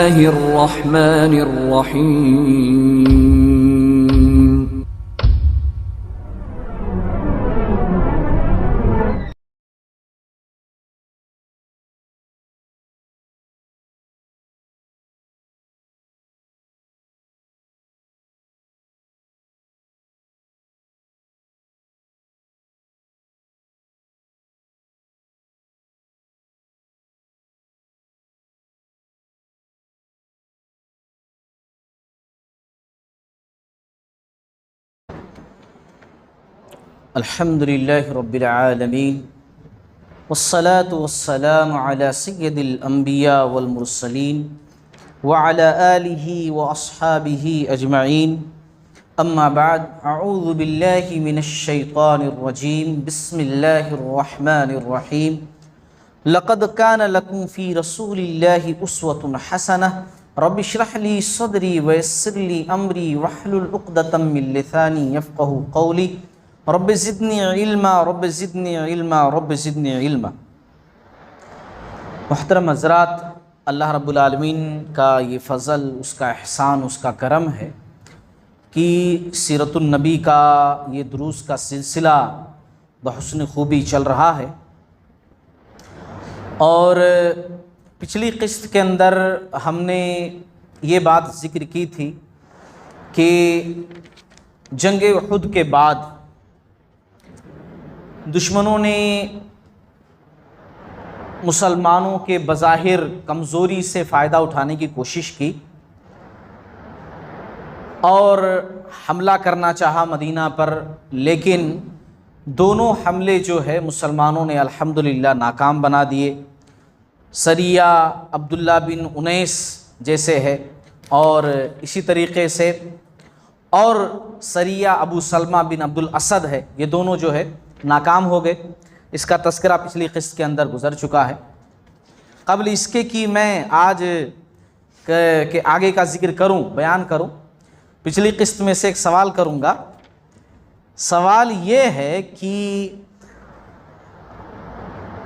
الله الرحمن الرحيم. الحمد للہ رب العالمین والصلاة والسلام علی سید الانبیاء والمرسلین وعلی آلہ واصحابہ اجمعین اما بعد اعوذ باللہ من الشیطان الرجیم بسم اللہ الرحمن الرحیم لقد کان لکم فی رسول اللہ اسوۃ حسنہ رب اشرح لی صدری ویسر لی امری واحلل عقدۃ من لسانی یفقہوا قولی رب زدنی علما رب زدنی علما رب زدنی علما۔ محترم حضرات، اللہ رب العالمین کا یہ فضل، اس کا احسان، اس کا کرم ہے کہ سیرت النبی کا یہ دروس کا سلسلہ بحسن خوبی چل رہا ہے، اور پچھلی قسط کے اندر ہم نے یہ بات ذکر کی تھی کہ جنگ احد کے بعد دشمنوں نے مسلمانوں کے بظاہر کمزوری سے فائدہ اٹھانے کی کوشش کی اور حملہ کرنا چاہا مدینہ پر، لیکن دونوں حملے جو ہے مسلمانوں نے الحمدللہ ناکام بنا دیے۔ سریہ عبداللہ بن انیس جیسے ہے، اور اسی طریقے سے اور سریہ ابو سلمہ بن عبد الاسد ہے، یہ دونوں جو ہے ناکام ہو گئے۔ اس کا تذکرہ پچھلی قسط کے اندر گزر چکا ہے۔ قبل اس کے کہ میں آج کے آگے کا ذکر کروں، بیان کروں، پچھلی قسط میں سے ایک سوال کروں گا۔ سوال یہ ہے کہ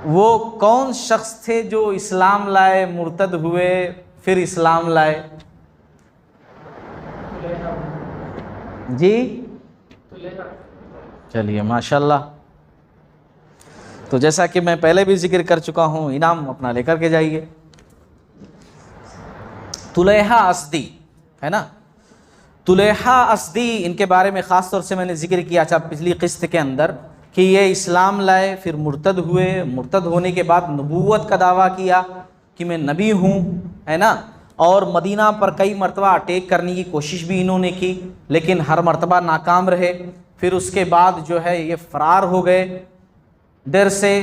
وہ کون شخص تھے جو اسلام لائے، مرتد ہوئے، پھر اسلام لائے؟ جی چلیے ماشاءاللہ۔ تو جیسا کہ میں پہلے بھی ذکر کر چکا ہوں، انعام اپنا لے کر کے جائیے۔ طلیحہ اسدی ہے نا، طلیحہ اسدی، ان کے بارے میں خاص طور سے میں نے ذکر کیا تھا پچھلی قسط کے اندر کہ یہ اسلام لائے، پھر مرتد ہوئے، مرتد ہونے کے بعد نبوت کا دعویٰ کیا کہ میں نبی ہوں، ہے نا، اور مدینہ پر کئی مرتبہ اٹیک کرنے کی کوشش بھی انہوں نے کی، لیکن ہر مرتبہ ناکام رہے۔ پھر اس کے بعد جو ہے یہ فرار ہو گئے ڈر سے،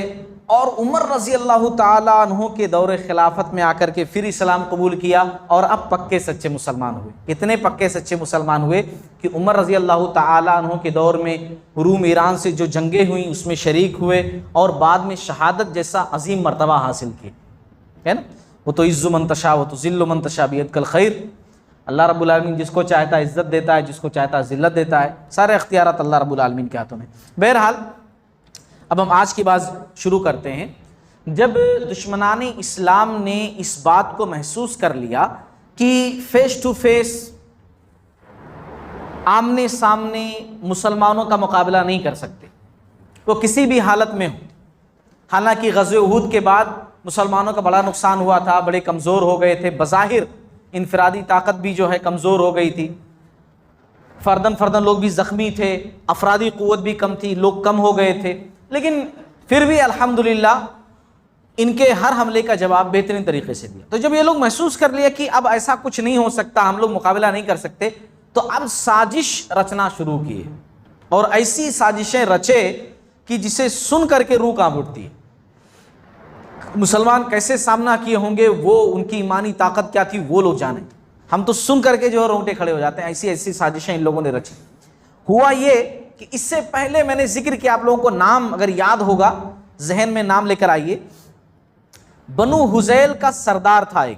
اور عمر رضی اللہ تعالیٰ عنہ کے دور خلافت میں آ کر کے پھر اسلام قبول کیا، اور اب پکے سچے مسلمان ہوئے۔ اتنے پکے سچے مسلمان ہوئے کہ عمر رضی اللہ تعالیٰ عنہ کے دور میں روم ایران سے جو جنگیں ہوئیں اس میں شریک ہوئے، اور بعد میں شہادت جیسا عظیم مرتبہ حاصل کیے، ہے نا۔ وہ تو عز من تشاء و تذل من تشاء بیدک الخیر۔ اللہ رب العالمین جس کو چاہتا ہے عزت دیتا ہے، جس کو چاہتا ہے ذلت دیتا ہے، سارے اختیارات اللہ رب العالمین کے ہاتھوں میں۔ بہرحال اب ہم آج کی بات شروع کرتے ہیں۔ جب دشمنان اسلام نے اس بات کو محسوس کر لیا کہ فیس ٹو فیس، آمنے سامنے مسلمانوں کا مقابلہ نہیں کر سکتے، وہ کسی بھی حالت میں ہو۔ حالانکہ غزوہ احد کے بعد مسلمانوں کا بڑا نقصان ہوا تھا، بڑے کمزور ہو گئے تھے، بظاہر انفرادی طاقت بھی جو ہے کمزور ہو گئی تھی، فردن لوگ بھی زخمی تھے، افرادی قوت بھی کم تھی، لوگ کم ہو گئے تھے، لیکن پھر بھی الحمدللہ ان کے ہر حملے کا جواب بہترین طریقے سے دیا۔ تو جب یہ لوگ محسوس کر لیا کہ اب ایسا کچھ نہیں ہو سکتا، ہم لوگ مقابلہ نہیں کر سکتے، تو اب سازش رچنا شروع کی، اور ایسی سازشیں رچے کہ جسے سن کر کے روح کانپ اٹھتی ہے۔ مسلمان کیسے سامنا کیے ہوں گے، وہ ان کی ایمانی طاقت کیا تھی وہ لوگ جانیں، ہم تو سن کر کے جو ہے رونگٹے کھڑے ہو جاتے ہیں۔ ایسی سازشیں ان لوگوں نے رچی۔ ہوا یہ کہ اس سے پہلے میں نے ذکر کیا، آپ لوگوں کو نام اگر یاد ہوگا ذہن میں نام لے کر آئیے، بنو حذیل کا سردار تھا ایک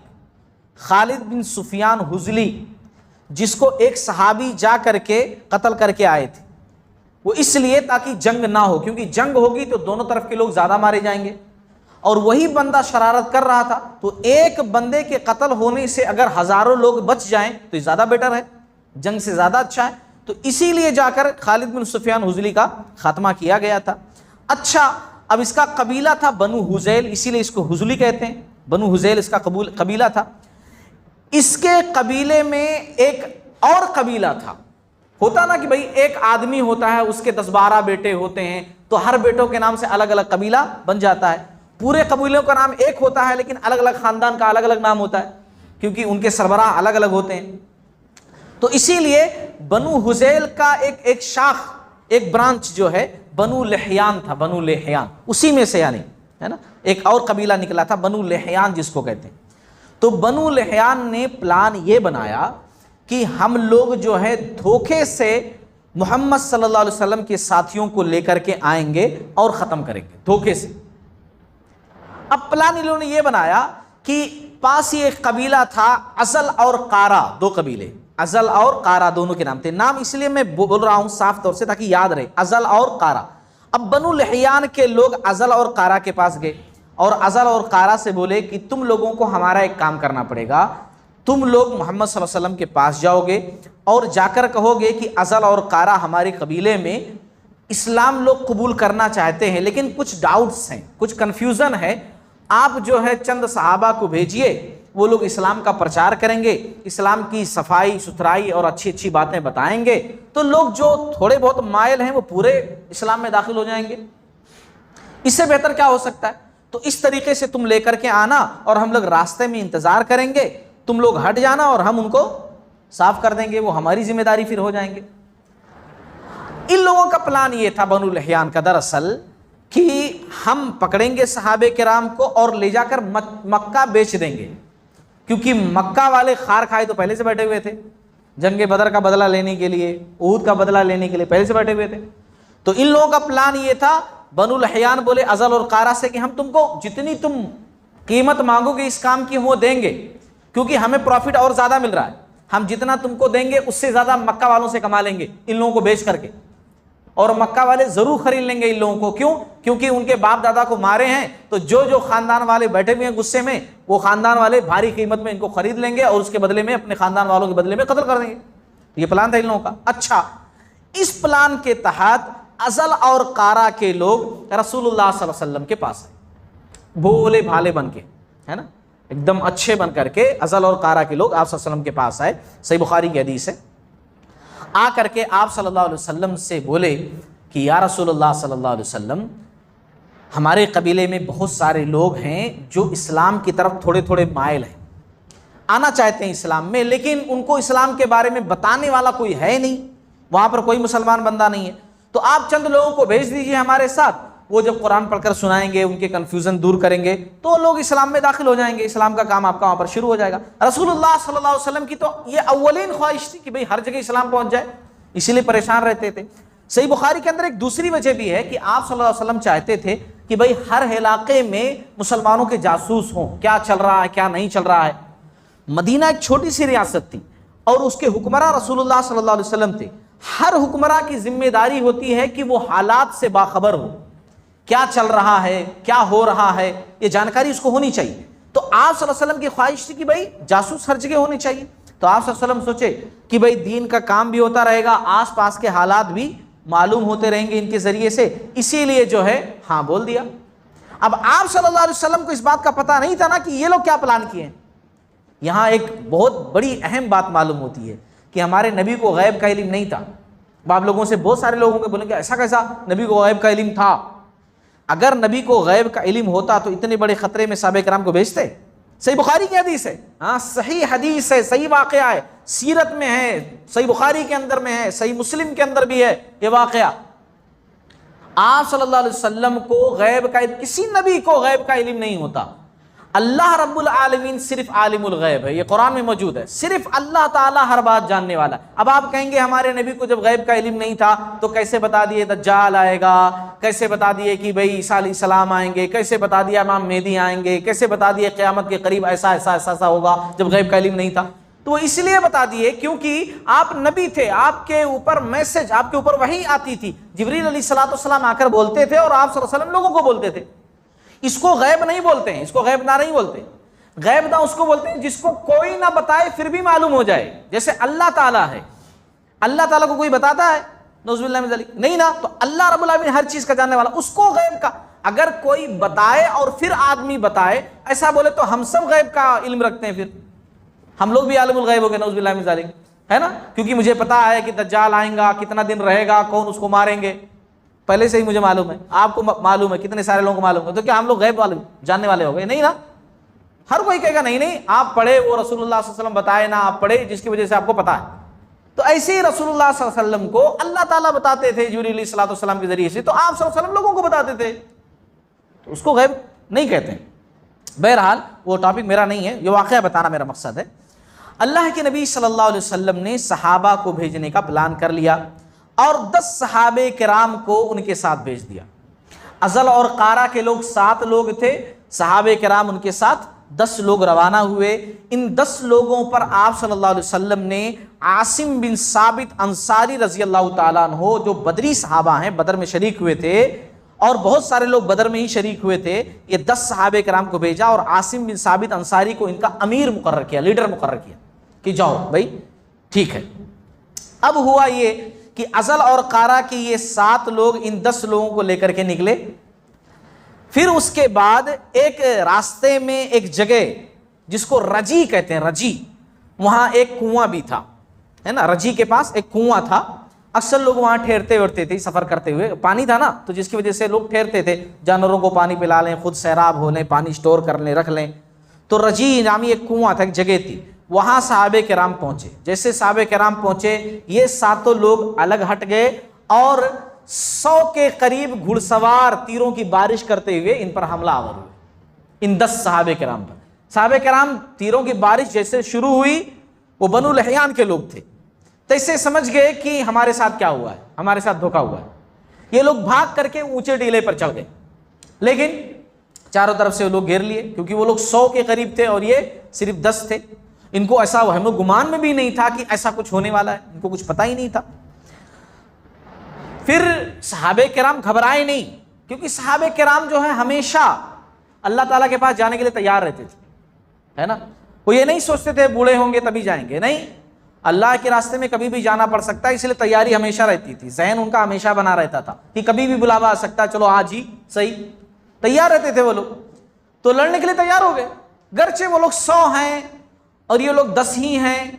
خالد بن سفیان حذلی، جس کو ایک صحابی جا کر کے قتل کر کے آئے تھے۔ وہ اس لیے تاکہ جنگ نہ ہو، کیونکہ جنگ ہوگی تو دونوں طرف کے لوگ زیادہ مارے جائیں گے، اور وہی بندہ شرارت کر رہا تھا، تو ایک بندے کے قتل ہونے سے اگر ہزاروں لوگ بچ جائیں تو یہ زیادہ بیٹر ہے، جنگ سے زیادہ اچھا ہے۔ تو اسی لیے جا کر خالد بن سفیان حذلی کا خاتمہ کیا گیا تھا۔ اچھا، اب اس کا قبیلہ تھا بنو حذیل، اسی لیے اس کو حذلی کہتے ہیں، بنو حذیل اس کا قبیلہ تھا۔ اس کے قبیلے میں ایک اور قبیلہ تھا، ہوتا نا کہ بھئی ایک آدمی ہوتا ہے، اس کے 10-12 بیٹے ہوتے ہیں، تو ہر بیٹوں کے نام سے الگ الگ قبیلہ بن جاتا ہے۔ پورے قبیلوں کا نام ایک ہوتا ہے لیکن الگ الگ خاندان کا الگ الگ نام ہوتا ہے، کیونکہ ان کے سربراہ الگ الگ ہوتے ہیں۔ تو اسی لیے بنو حذیل کا ایک شاخ، ایک برانچ جو ہے بنو لحیان تھا، بنو لحیان، اسی میں سے یعنی ہے نا ایک اور قبیلہ نکلا تھا بنو لحیان جس کو کہتے ہیں۔ تو بنو لحیان نے پلان یہ بنایا کہ ہم لوگ جو ہے دھوکے سے محمد صلی اللہ علیہ وسلم کے ساتھیوں کو لے کر کے آئیں گے اور ختم کریں گے دھوکے سے۔ اب پلان انہوں نے یہ بنایا کہ پاس ہی ایک قبیلہ تھا ازل اور قارا، دو قبیلے، ازل اور قارا دونوں کے نام تھے۔ نام اس لیے میں بول رہا ہوں صاف طور سے تاکہ یاد رہے، ازل اور قارا۔ اب بنو لحیان کے لوگ ازل اور قارا کے پاس گئے اور ازل اور قارا سے بولے کہ تم لوگوں کو ہمارا ایک کام کرنا پڑے گا، تم لوگ محمد صلی اللہ علیہ وسلم کے پاس جاؤ گے اور جا کر کہو گے کہ ازل اور قارا ہمارے قبیلے میں اسلام لوگ قبول کرنا چاہتے ہیں لیکن کچھ ڈاؤٹس ہیں، کچھ کنفیوژن ہے، آپ جو ہے چند صحابہ کو بھیجئے، وہ لوگ اسلام کا پرچار کریں گے، اسلام کی صفائی ستھرائی اور اچھی اچھی باتیں بتائیں گے، تو لوگ جو تھوڑے بہت مائل ہیں وہ پورے اسلام میں داخل ہو جائیں گے۔ اس سے بہتر کیا ہو سکتا ہے؟ تو اس طریقے سے تم لے کر کے آنا اور ہم لوگ راستے میں انتظار کریں گے، تم لوگ ہٹ جانا اور ہم ان کو صاف کر دیں گے، وہ ہماری ذمہ داری پھر ہو جائیں گے۔ ان لوگوں کا پلان یہ تھا بنو لحیان کا دراصل کہ ہم پکڑیں گے صحابہ کرام کو اور لے جا کر مکہ بیچ دیں گے، کیونکہ مکہ والے خار کھائے تو پہلے سے بیٹھے ہوئے تھے، جنگ بدر کا بدلہ لینے کے لیے، احد کا بدلہ لینے کے لیے پہلے سے بیٹھے ہوئے تھے۔ تو ان لوگوں کا پلان یہ تھا، بنو لحیان بولے ازل اور قارا سے کہ ہم تم کو جتنی تم قیمت مانگو گے اس کام کی وہ دیں گے، کیونکہ ہمیں پروفٹ اور زیادہ مل رہا ہے، ہم جتنا تم کو دیں گے اس سے زیادہ مکہ والوں سے کما لیں گے ان لوگوں کو بیچ کر کے، اور مکہ والے ضرور خرید لیں گے ان لوگوں کو۔ کیوں؟ کیونکہ ان کے باپ دادا کو مارے ہیں، تو جو خاندان والے بیٹھے ہوئے ہیں غصے میں، وہ خاندان والے بھاری قیمت میں ان کو خرید لیں گے اور اس کے بدلے میں اپنے خاندان والوں کے بدلے میں قتل کر دیں گے۔ یہ پلان تھا ان لوگوں کا۔ اچھا، اس پلان کے تحت ازل اور قارا کے لوگ رسول اللہ صلی اللہ علیہ وسلم کے پاس آئے، بھولے بھالے بن کے، ہے نا، ایک دم اچھے بن کر کے ازل اور قارا کے لوگ آپ صلی اللہ علیہ وسلم کے پاس آئے۔ صحیح بخاری کی حدیث ہے، آ کر کے آپ صلی اللہ علیہ وسلم سے بولے کہ یا رسول اللہ صلی اللہ علیہ وسلم، ہمارے قبیلے میں بہت سارے لوگ ہیں جو اسلام کی طرف تھوڑے تھوڑے مائل ہیں، آنا چاہتے ہیں اسلام میں، لیکن ان کو اسلام کے بارے میں بتانے والا کوئی ہے نہیں، وہاں پر کوئی مسلمان بندہ نہیں ہے، تو آپ چند لوگوں کو بھیج دیجئے ہمارے ساتھ، وہ جب قرآن پڑھ کر سنائیں گے، ان کے کنفیوژن دور کریں گے، تو لوگ اسلام میں داخل ہو جائیں گے، اسلام کا کام آپ کا وہاں پر شروع ہو جائے گا۔ رسول اللہ صلی اللہ علیہ وسلم کی تو یہ اولین خواہش تھی کہ بھئی ہر جگہ اسلام پہنچ جائے، اسی لیے پریشان رہتے تھے۔ صحیح بخاری کے اندر ایک دوسری وجہ بھی ہے کہ آپ صلی اللہ علیہ وسلم چاہتے تھے کہ بھئی ہر علاقے میں مسلمانوں کے جاسوس ہوں، کیا چل رہا ہے کیا نہیں چل رہا ہے۔ مدینہ ایک چھوٹی سی ریاست تھی اور اس کے حکمراں رسول اللہ صلی اللہ علیہ وسلم تھے، ہر حکمراں کی ذمہ داری ہوتی ہے کہ وہ حالات سے باخبر ہو، کیا چل رہا ہے کیا ہو رہا ہے، یہ جانکاری اس کو ہونی چاہیے۔ تو آپ صلی اللہ علیہ وسلم کی خواہش تھی کہ بھئی جاسوس ہر جگہ ہونے چاہیے، تو آپ صلی اللہ علیہ وسلم سوچے کہ بھئی دین کا کام بھی ہوتا رہے گا، آس پاس کے حالات بھی معلوم ہوتے رہیں گے ان کے ذریعے سے، اسی لیے جو ہے ہاں بول دیا۔ اب آپ صلی اللہ علیہ وسلم کو اس بات کا پتہ نہیں تھا نا کہ یہ لوگ کیا پلان کیے ہیں۔ یہاں ایک بہت بڑی اہم بات معلوم ہوتی ہے کہ ہمارے نبی کو غیب کا علم نہیں تھا۔ اب آپ لوگوں سے بہت سارے لوگوں کے بولیں گے ایسا کیسا نبی کو غیب کا علم تھا؟ اگر نبی کو غیب کا علم ہوتا تو اتنے بڑے خطرے میں صحابہ کرام کو بھیجتے؟ صحیح بخاری کی حدیث ہے، ہاں صحیح حدیث ہے، صحیح واقعہ ہے، سیرت میں ہے، صحیح بخاری کے اندر میں ہے، صحیح مسلم کے اندر بھی ہے یہ واقعہ۔ آپ صلی اللہ علیہ وسلم کو غیب کا، کسی نبی کو غیب کا علم نہیں ہوتا، اللہ رب العالمین صرف عالم الغیب ہے، یہ قرآن میں موجود ہے، صرف اللہ تعالیٰ ہر بات جاننے والا ہے۔ اب آپ کہیں گے ہمارے نبی کو جب غیب کا علم نہیں تھا تو کیسے بتا دیے دجال آئے گا، کیسے بتا دیے کہ بھئی عیسیٰ علیہ السلام آئیں گے، کیسے بتا دیا امام مہدی آئیں گے، کیسے بتا دیے قیامت کے قریب ایسا ایسا ایسا ایسا ہوگا جب غیب کا علم نہیں تھا؟ تو وہ اس لیے بتا دیے کیونکہ آپ نبی تھے، آپ کے اوپر میسج، آپ کے اوپر وحی آتی تھی، جبریل علیہ الصلوۃ والسلام آ کر بولتے تھے اور آپ صلی اللہ علیہ وسلم لوگوں کو بولتے تھے، اس کو غیب نہیں بولتے ہیں، اس کو غیب نہ نہیں بولتے. غیب نہ اس کو بولتے ہیں جس کو کوئی نہ بتائے پھر بھی معلوم ہو جائے. جیسے اللہ تعالیٰ ہے، اللہ تعالیٰ کو کوئی بتاتا ہے؟ نعوذ باللہ من ذلک نہیں نا. تو اللہ رب العالمین ہر چیز کا جاننے والا، اس کو غیب کا اگر کوئی بتائے اور پھر آدمی بتائے، ایسا بولے تو ہم سب غیب کا علم رکھتے ہیں، پھر ہم لوگ بھی عالم الغیب ہو گئے، نعوذ باللہ من ذلک، ہے نا. کیونکہ مجھے پتا ہے کہ دجال آئیں گا، کتنا دن رہے گا، کون اس کو ماریں گے، پہلے سے ہی مجھے معلوم ہے، آپ کو معلوم ہے، کتنے سارے لوگوں کو معلوم ہے. تو کیا ہم لوگ غیب والے جاننے والے ہو گئے؟ نہیں نا. ہر کوئی کہے گا نہیں آپ پڑھے، وہ رسول اللہ صلی اللہ علیہ وسلم بتائے نا، آپ پڑھے جس کی وجہ سے آپ کو پتا ہے. تو ایسے ہی رسول اللہ صلی اللہ علیہ وسلم کو اللہ تعالیٰ بتاتے تھے جبریل علیہ الصلوۃ والسلام کے ذریعے سے، تو آپ صلی اللہ علیہ وسلم لوگوں کو بتاتے تھے، تو اس کو غیب نہیں کہتے ہیں. بہرحال وہ ٹاپک میرا نہیں ہے، یہ واقعہ بتانا میرا مقصد ہے. اللہ کے نبی صلی اللہ علیہ وسلم نے صحابہ کو بھیجنے کا پلان کر لیا اور 10 صحابہ کرام کو ان کے ساتھ بھیج دیا. ازل اور قارہ کے لوگ 7 لوگ تھے، صحابہ کرام ان کے ساتھ 10 لوگ روانہ ہوئے. ان 10 لوگوں پر آپ صلی اللہ علیہ وسلم نے عاصم بن ثابت انصاری رضی اللہ تعالیٰ عنہ، جو بدری صحابہ ہیں، بدر میں شریک ہوئے تھے اور بہت سارے لوگ بدر میں ہی شریک ہوئے تھے، یہ 10 صحابہ کرام کو بھیجا اور عاصم بن ثابت انصاری کو ان کا امیر مقرر کیا، لیڈر مقرر کیا کہ جاؤ بھائی ٹھیک ہے. اب ہوا یہ کہ ازل اور قارہ کی یہ 7 لوگ ان 10 لوگوں کو لے کر کے نکلے. پھر اس کے بعد ایک راستے میں ایک جگہ جس کو رجی کہتے ہیں، رجی، وہاں ایک کنواں بھی تھا، ہے نا. رجی کے پاس ایک کنواں تھا، اکثر لوگ وہاں ٹھہرتے ورتے تھے سفر کرتے ہوئے، پانی تھا نا تو جس کی وجہ سے لوگ ٹھہرتے تھے، جانوروں کو پانی پلا لیں، خود سیراب ہو لیں، پانی سٹور کر لیں، رکھ لیں. تو رجی نامی ایک کنواں تھا، ایک جگہ تھی، وہاں صحابہ کرام پہنچے. جیسے صحابہ کرام پہنچے، یہ 7 لوگ الگ ہٹ گئے اور 100 کے قریب گھڑ سوار تیروں کی بارش کرتے ہوئے ان پر حملہ آور ہوئے، ان 10 صحابہ کرام پر. صحابہ کرام تیروں کی بارش جیسے شروع ہوئی، وہ بنو لحیان کے لوگ تھے، تو اسے سمجھ گئے کہ ہمارے ساتھ کیا ہوا ہے، ہمارے ساتھ دھوکا ہوا ہے. یہ لوگ بھاگ کر کے اونچے ٹیلے پر چڑھ گئے، لیکن چاروں طرف سے وہ لوگ گھیر لیے، کیونکہ وہ لوگ 100 کے قریب تھے اور یہ صرف 10 تھے. ان کو ایسا ہم لوگ گمان میں بھی نہیں تھا کہ ایسا کچھ ہونے والا ہے، ان کو کچھ پتہ ہی نہیں تھا. پھر صحابہ کرام گھبرائے نہیں، کیونکہ صحابہ کرام جو ہے ہمیشہ اللہ تعالیٰ کے پاس جانے کے لیے تیار رہتے تھے، ہے نا. وہ یہ نہیں سوچتے تھے بوڑھے ہوں گے تبھی جائیں گے، نہیں، اللہ کے راستے میں کبھی بھی جانا پڑ سکتا ہے، اس لیے تیاری ہمیشہ رہتی تھی. ذہن ان کا ہمیشہ بنا رہتا تھا کہ کبھی بھی بلاوا آ سکتا ہے، چلو آج ہی صحیح، تیار رہتے تھے وہ لوگ. تو لڑنے کے لیے تیار ہو گئے، گرچہ وہ لوگ 100 ہیں اور یہ لوگ 10 ہی ہیں،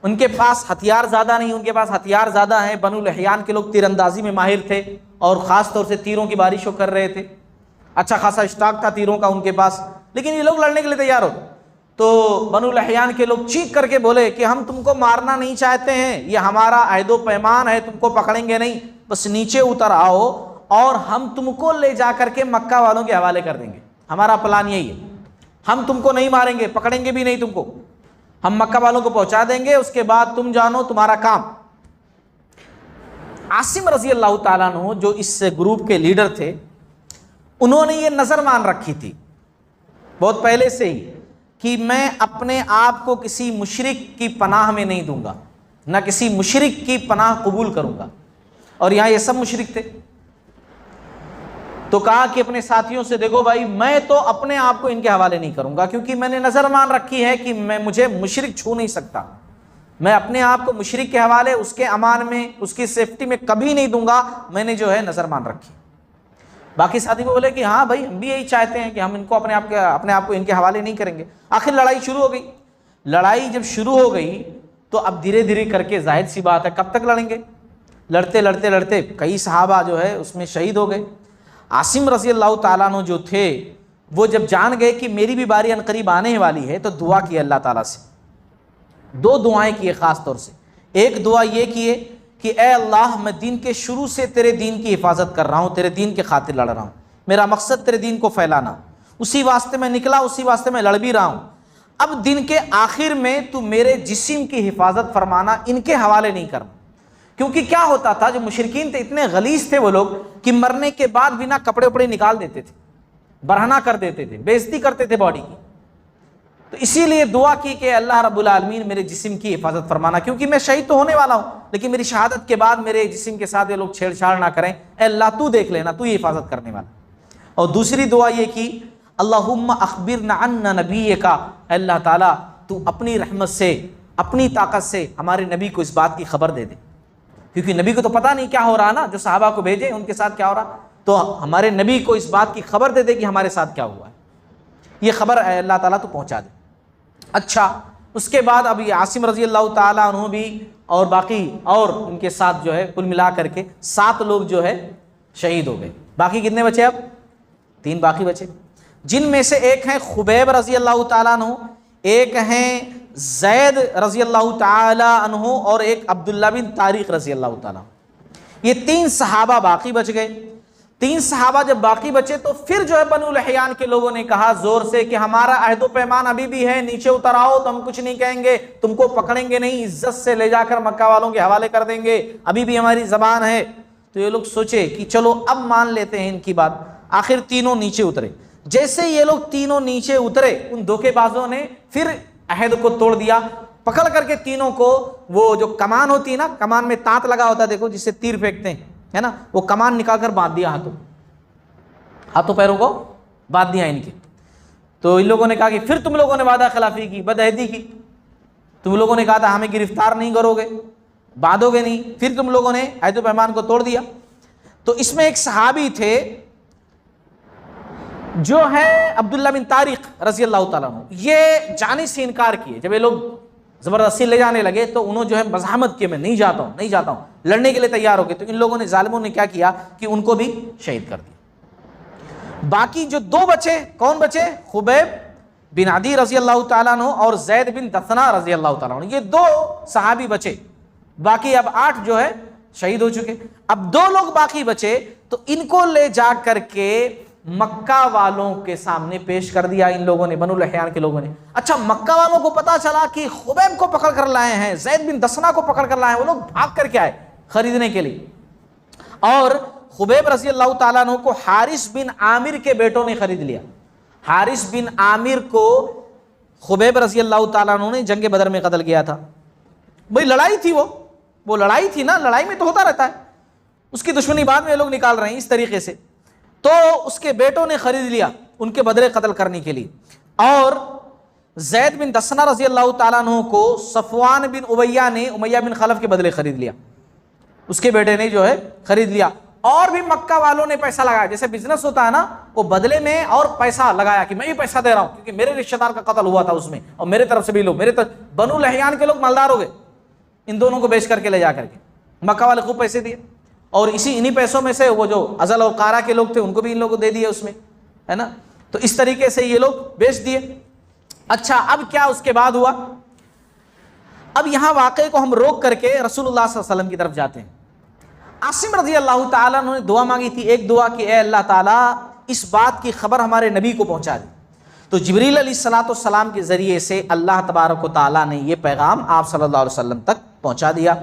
ان کے پاس ہتھیار زیادہ نہیں، ان کے پاس ہتھیار زیادہ ہیں. بنو لحیان کے لوگ تیر اندازی میں ماہر تھے اور خاص طور سے تیروں کی بارش وہ کر رہے تھے، اچھا خاصا اسٹاک تھا تیروں کا ان کے پاس، لیکن یہ لوگ لڑنے کے لیے تیار ہو. تو بنو لحیان کے لوگ چیخ کر کے بولے کہ ہم تم کو مارنا نہیں چاہتے ہیں، یہ ہمارا عہد و پیمان ہے، تم کو پکڑیں گے نہیں، بس نیچے اتر آؤ اور ہم تم کو لے جا کر کے مکہ والوں کے حوالے کر دیں گے. ہمارا پلان یہی ہے، ہم تم کو نہیں ماریں گے، پکڑیں گے بھی نہیں تم کو، ہم مکہ والوں کو پہنچا دیں گے، اس کے بعد تم جانو تمہارا کام. عاصم رضی اللہ تعالیٰ عنہ جو اس گروپ کے لیڈر تھے، انہوں نے یہ نظر مان رکھی تھی بہت پہلے سے ہی کہ میں اپنے آپ کو کسی مشرک کی پناہ میں نہیں دوں گا، نہ کسی مشرک کی پناہ قبول کروں گا. اور یہاں یہ سب مشرک تھے، تو کہا کہ اپنے ساتھیوں سے دیکھو بھائی، میں تو اپنے آپ کو ان کے حوالے نہیں کروں گا، کیونکہ میں نے نظر مان رکھی ہے کہ مجھے مشرک چھو نہیں سکتا، میں اپنے آپ کو مشرک کے حوالے، اس کے امان میں، اس کی سیفٹی میں کبھی نہیں دوں گا، میں نے جو ہے نظر مان رکھی. باقی ساتھی کو بولے کہ ہاں بھائی ہم بھی یہی چاہتے ہیں کہ ہم ان کو اپنے آپ کو ان کے حوالے نہیں کریں گے. آخر لڑائی شروع ہو گئی. لڑائی جب شروع ہو گئی تو اب دھیرے دھیرے کر کے ظاہر سی بات ہے کب تک لڑیں گے، لڑتے لڑتے لڑتے کئی صحابہ جو ہے اس میں شہید ہو گئے. عاصم رضی اللہ تعالیٰ عنہ جو تھے وہ جب جان گئے کہ میری بھی باری عنقریب آنے والی ہے، تو دعا کی اللہ تعالیٰ سے. 2 دعائیں کیے خاص طور سے. ایک دعا یہ کیے کہ اے اللہ، میں دین کے شروع سے تیرے دین کی حفاظت کر رہا ہوں، تیرے دین کے خاطر لڑ رہا ہوں، میرا مقصد تیرے دین کو پھیلانا، اسی واسطے میں نکلا، اسی واسطے میں لڑ بھی رہا ہوں. اب دن کے آخر میں تو میرے جسم کی حفاظت فرمانا، ان کے حوالے نہیں کرنا. کیونکہ کیا ہوتا تھا، جو مشرکین تھے اتنے غلیظ تھے وہ لوگ کہ مرنے کے بعد بنا کپڑے وپڑے نکال دیتے تھے، برہنہ کر دیتے تھے، بے عزتی کرتے تھے باڈی کی. تو اسی لیے دعا کی کہ اللہ رب العالمین میرے جسم کی حفاظت فرمانا، کیونکہ میں شہید تو ہونے والا ہوں، لیکن میری شہادت کے بعد میرے جسم کے ساتھ یہ لوگ چھیڑ چھاڑ نہ کریں. اے اللہ تو دیکھ لینا، تو ہی حفاظت کرنے والا. اور دوسری دعا یہ کی اللہم اخبرنا عن نبیک، اللہ تعالیٰ تو اپنی رحمت سے اپنی طاقت سے ہمارے نبی کو اس بات کی خبر دے دے، کیونکہ نبی کو تو پتہ نہیں کیا ہو رہا نا، جو صحابہ کو بھیجے ان کے ساتھ کیا ہو رہا، تو ہمارے نبی کو اس بات کی خبر دے دے کہ ہمارے ساتھ کیا ہوا ہے، یہ خبر اللہ تعالیٰ تو پہنچا دے۔ اچھا، اس کے بعد اب یہ عاصم رضی اللہ تعالیٰ عنہ بھی اور باقی اور ان کے ساتھ جو ہے کل ملا کر کے 7 لوگ جو ہے شہید ہو گئے۔ باقی کتنے بچے؟ اب 3 باقی بچے، جن میں سے ایک ہیں خبیب رضی اللہ تعالیٰ عنہ، ایک ہیں زید رضی اللہ تعالیٰ عنہ، اور ایک عبداللہ بن طارق رضی اللہ تعالیٰ عنہ۔ یہ 3 صحابہ باقی بچ گئے۔ 3 صحابہ جب باقی بچے تو پھر جو ہے بنو لحیان کے لوگوں نے کہا زور سے کہ ہمارا عہد و پیمان ابھی بھی ہے، نیچے اتر آؤ، تو ہم کچھ نہیں کہیں گے، تم کو پکڑیں گے نہیں، عزت سے لے جا کر مکہ والوں کے حوالے کر دیں گے، ابھی بھی ہماری زبان ہے۔ تو یہ لوگ سوچے کہ چلو اب مان لیتے ہیں ان کی بات۔ آخر تینوں نیچے اترے۔ جیسے یہ لوگ تینوں نیچے اترے، ان دھوکے بازوں نے پھر عہد کو توڑ دیا، پکڑ کر کے تینوں کو وہ جو کمان ہوتی ہے نا، کمان میں تانت لگا ہوتا ہے دیکھو جس سے تیر پھینکتے ہیں، ہے نا، وہ کمان نکال کر باندھ دیا ہاتھوں پیروں کو باندھ دیا ان کے۔ تو ان لوگوں نے کہا کہ پھر تم لوگوں نے وعدہ خلافی کی، بدعہدی کی، تم لوگوں نے کہا تھا ہمیں گرفتار نہیں کرو گے، باندھو گے نہیں، پھر تم لوگوں نے عہد و پیمان کو توڑ دیا۔ تو اس میں ایک صحابی تھے جو ہے عبداللہ بن طارق رضی اللہ تعالیٰ عنہ، یہ جانے سے انکار کیے۔ جب یہ لوگ زبردستی لے جانے لگے تو انہوں جو ہے مزاحمت کی، میں نہیں جاتا ہوں، لڑنے کے لیے تیار ہو گئے۔ تو ان لوگوں نے، ظالموں نے کیا کیا کہ ان کو بھی شہید کر دیا۔ باقی جو 2 بچے، کون بچے؟ خبیب بن عدی رضی اللہ تعالیٰ عنہ اور زید بن دثنہ رضی اللہ تعالیٰ عنہ، یہ 2 صحابی بچے۔ باقی اب 8 جو ہے شہید ہو چکے۔ اب 2 لوگ باقی بچے، تو ان کو لے جا کر کے مکہ والوں کے سامنے پیش کر دیا ان لوگوں نے، بنو لحیان کے لوگوں نے۔ اچھا، مکہ والوں کو پتا چلا کہ خبیب کو پکڑ کر لائے ہیں، زید بن دثنہ کو پکڑ کر لائے ہیں، وہ لوگ بھاگ کر کے آئے خریدنے کے لیے۔ اور خبیب رضی اللہ تعالیٰ عنہ کو حارث بن عامر کے بیٹوں نے خرید لیا۔ حارث بن عامر کو خبیب رضی اللہ تعالیٰ عنہ نے جنگ بدر میں قتل کیا تھا۔ بھئی لڑائی تھی، وہ لڑائی تھی نا، لڑائی میں تو ہوتا رہتا ہے، اس کی دشمنی بعد میں لوگ نکال رہے ہیں اس طریقے سے۔ تو اس کے بیٹوں نے خرید لیا ان کے بدلے قتل کرنے کے لیے۔ اور زید بن دثنہ رضی اللہ تعالیٰ عنہ کو صفوان بن امیہ نے امیہ بن خلف کے بدلے خرید لیا، اس کے بیٹے نے جو ہے خرید لیا۔ اور بھی مکہ والوں نے پیسہ لگایا، جیسے بزنس ہوتا ہے نا، وہ بدلے میں اور پیسہ لگایا کہ میں بھی پیسہ دے رہا ہوں کیونکہ میرے رشتہ دار کا قتل ہوا تھا اس میں، اور میرے طرف سے بھی لوگ، میرے طرف بنو لحیان کے لوگ مالدار ہو گئے ان دونوں کو بیچ کر کے لے جا کر کے۔ مکہ والے خوب پیسے دیے، اور انہی پیسوں میں سے وہ جو ازل اور قارہ کے لوگ تھے ان کو بھی ان لوگوں کو دے دیے اس میں، ہے نا۔ تو اس طریقے سے یہ لوگ بیچ دیے۔ اچھا، اب کیا اس کے بعد ہوا؟ اب یہاں واقعے کو ہم روک کر کے رسول اللہ صلی اللہ علیہ وسلم کی طرف جاتے ہیں۔ عاصم رضی اللہ تعالیٰ عنہ نے دعا مانگی تھی، ایک دعا کہ اے اللہ تعالیٰ اس بات کی خبر ہمارے نبی کو پہنچا دی۔ تو جبریل علیہ الصلوۃ والسلام کے ذریعے سے اللہ تبارک و تعالیٰ نے یہ پیغام آپ صلی اللہ علیہ وسلم تک پہنچا دیا۔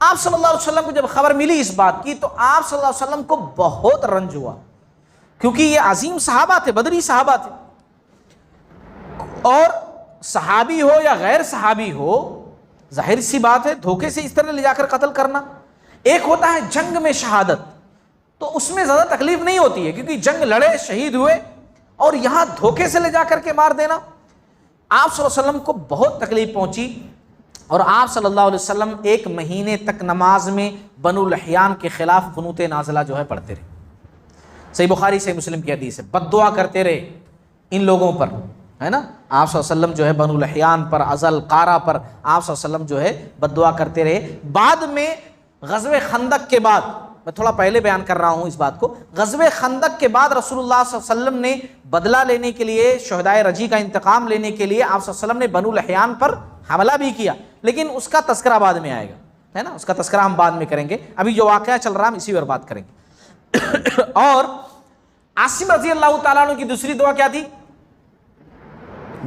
آپ صلی اللہ علیہ وسلم کو جب خبر ملی اس بات کی تو آپ صلی اللہ علیہ وسلم کو بہت رنج ہوا، کیونکہ یہ عظیم صحابہ تھے، بدری صحابہ تھے، اور صحابی ہو یا غیر صحابی ہو، ظاہر سی بات ہے دھوکے سے اس طرح لے جا کر قتل کرنا۔ ایک ہوتا ہے جنگ میں شہادت، تو اس میں زیادہ تکلیف نہیں ہوتی ہے کیونکہ جنگ لڑے، شہید ہوئے، اور یہاں دھوکے سے لے جا کر کے مار دینا، آپ صلی اللہ علیہ وسلم کو بہت تکلیف پہنچی۔ اور آپ صلی اللہ علیہ وسلم 1 مہینے تک نماز میں بنو لحیان کے خلاف قنوت نازلہ جو ہے پڑھتے رہے۔ صحیح بخاری صحیح مسلم کی حدیث ہے، بد دعا کرتے رہے ان لوگوں پر، ہے نا۔ آپ صلی اللہ علیہ وسلم جو ہے بنو لحیان پر، ازل قارہ پر آپ صلی اللہ علیہ وسلم جو ہے بد دعا کرتے رہے۔ بعد میں غزوہ خندق کے بعد، میں تھوڑا پہلے بیان کر رہا ہوں اس بات کو، غزوہ خندق کے بعد رسول اللہ صلی اللہ علیہ وسلم نے بدلہ لینے کے لیے، شہدائے رجی کا انتقام لینے کے لیے آپ صلی اللہ علیہ وسلم نے بنو لحیان پر حملہ بھی کیا، لیکن اس کا تذکرہ بعد میں آئے گا، ہے نا، اس کا تذکرہ ہم بعد میں کریں گے۔ ابھی جو واقعہ چل رہا ہم اسی پر بات کریں گے۔ اور عاصم رضی اللہ تعالیٰ عنہ کی دوسری دعا کیا تھی؟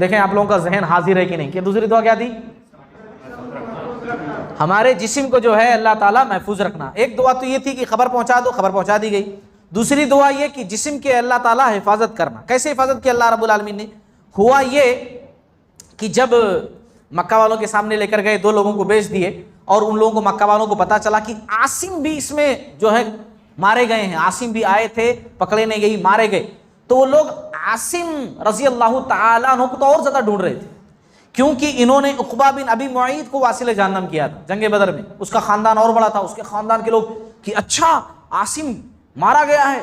دیکھیں آپ لوگوں کا ذہن حاضر ہے کہ نہیں، کہ دوسری دعا کیا تھی؟ ہمارے جسم کو جو ہے اللہ تعالیٰ محفوظ رکھنا۔ ایک دعا تو یہ تھی کہ خبر پہنچا دو، خبر پہنچا دی گئی۔ دوسری دعا یہ کہ جسم کے اللہ تعالیٰ حفاظت کرنا۔ کیسے حفاظت کی اللہ رب العالمین نے؟ ہوا یہ کہ جب مکہ والوں کے سامنے لے کر گئے، 2 لوگوں کو بیچ دیے، اور ان لوگوں کو، مکہ والوں کو پتا چلا کہ عاصم بھی اس میں جو ہے مارے گئے ہیں، عاصم بھی آئے تھے، پکڑے نہیں گئی، مارے گئے۔ تو وہ لوگ عاصم رضی اللہ تعالیٰ عنہ کو تو اور زیادہ ڈھونڈ رہے تھے، کیونکہ انہوں نے عقبہ بن ابی معیط کو واصل جہنم کیا تھا جنگ بدر میں، اس کا خاندان اور بڑا تھا، اس کے خاندان کے لوگ کہ اچھا عاصم مارا گیا ہے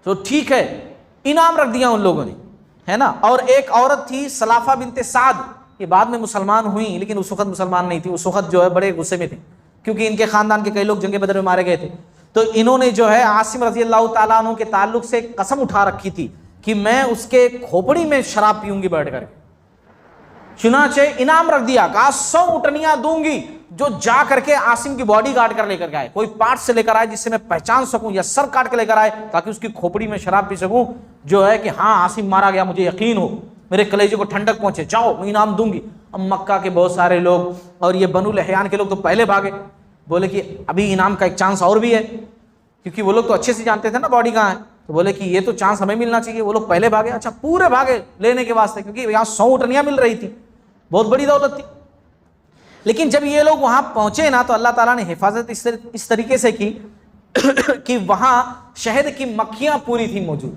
تو ٹھیک ہے، انعام رکھ دیا ان لوگوں نے، ہے نا۔ اور ایک عورت تھی سلافہ بنت سعد، یہ بعد میں مسلمان ہوئی لیکن اس وقت مسلمان نہیں تھی، اس وقت جو ہے بڑے غصے میں تھے کیونکہ ان کے خاندان کے کئی لوگ جنگ بدر میں مارے گئے تھے، تو انہوں نے جو ہے عاصم رضی اللہ تعالیٰ عنہ کے تعلق سے قسم اٹھا رکھی تھی کہ میں اس کے کھوپڑی میں شراب پیوں گی بیٹھ کر کے، چنانچہ انعام رکھ دیا، کہا 100 اونٹنیاں دوں گی جو جا کر کے عاصم کی باڈی کاٹ کر لے کر کے آئے، کوئی پارٹ سے لے کر آئے جس سے میں پہچان سکوں، یا سر کاٹ کے لے کر آئے تاکہ اس کی کھوپڑی میں شراب پی سکوں، جو ہے کہ ہاں عاصم مارا گیا، مجھے یقین ہو، میرے کلیجے کو ٹھنڈک پہنچے، جاؤ میں انعام دوں گی۔ اب مکہ کے بہت سارے لوگ اور یہ بنو لحیان کے لوگ تو پہلے بھاگے، بولے کہ ابھی انعام کا ایک چانس اور بھی ہے، کیونکہ وہ لوگ تو اچھے سے جانتے تھے نا باڈی کہاں ہے، تو بولے کہ یہ تو چانس ہمیں ملنا چاہیے، وہ لوگ پہلے بھاگے، اچھا پورے بھاگے لینے کے واسطے، کیونکہ یہاں 100 اونٹنیاں مل رہی تھی، بہت بڑی دولت تھی۔ لیکن جب یہ لوگ وہاں پہنچے نا تو اللہ تعالیٰ نے حفاظت اس طریقے سے کی کہ وہاں شہد کی مکھیاں پوری تھیں موجود،